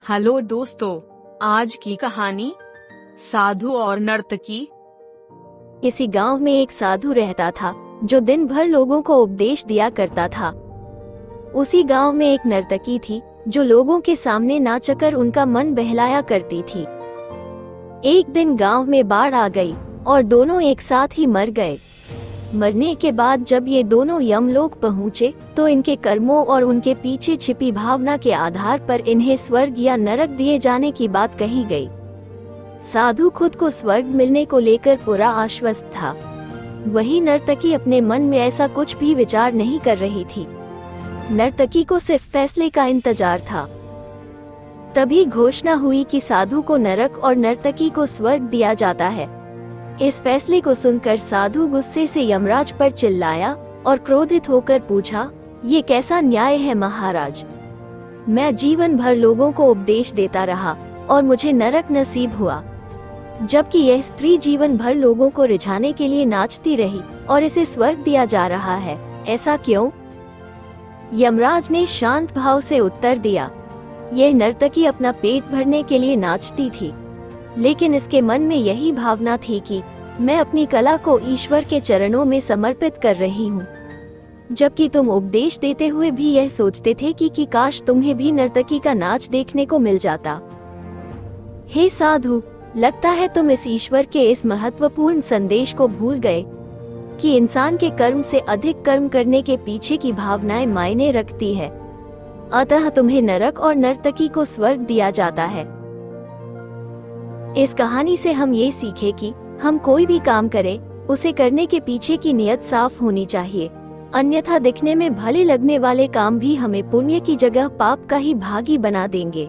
Hello दोस्तों, आज की कहानी साधु और नर्तकी। किसी गांव में एक साधु रहता था जो दिन भर लोगों को उपदेश दिया करता था। उसी गांव में एक नर्तकी थी जो लोगों के सामने नाचकर उनका मन बहलाया करती थी। एक दिन गांव में बाढ़ आ गई और दोनों एक साथ ही मर गए। मरने के बाद जब ये दोनों यमलोक पहुँचे तो इनके कर्मों और उनके पीछे छिपी भावना के आधार पर इन्हें स्वर्ग या नरक दिए जाने की बात कही गई। साधु खुद को स्वर्ग मिलने को लेकर पूरा आश्वस्त था। वही नर्तकी अपने मन में ऐसा कुछ भी विचार नहीं कर रही थी। नर्तकी को सिर्फ फैसले का इंतजार था। तभी घोषणा हुई कि साधु को नरक और नर्तकी को स्वर्ग दिया जाता है। इस फैसले को सुनकर साधु गुस्से से यमराज पर चिल्लाया और क्रोधित होकर पूछा, ये कैसा न्याय है महाराज? मैं जीवन भर लोगों को उपदेश देता रहा और मुझे नरक नसीब हुआ, जबकि यह स्त्री जीवन भर लोगों को रिझाने के लिए नाचती रही और इसे स्वर्ग दिया जा रहा है। ऐसा क्यों? यमराज ने शांत भाव से उत्तर दिया, यह नर्तकी अपना पेट भरने के लिए नाचती थी, लेकिन इसके मन में यही भावना थी कि मैं अपनी कला को ईश्वर के चरणों में समर्पित कर रही हूँ। जबकि तुम उपदेश देते हुए भी यह सोचते थे कि काश तुम्हें भी नर्तकी का नाच देखने को मिल जाता। हे साधु, लगता है तुम इस ईश्वर के इस महत्वपूर्ण संदेश को भूल गए कि इंसान के कर्म से अधिक कर्म करने के पीछे की भावनाएं मायने रखती है। अतः तुम्हें नरक और नर्तकी को स्वर्ग दिया जाता है। इस कहानी से हम ये सीखे कि हम कोई भी काम करें, उसे करने के पीछे की नीयत साफ होनी चाहिए, अन्यथा दिखने में भले लगने वाले काम भी हमें पुण्य की जगह पाप का ही भागी बना देंगे।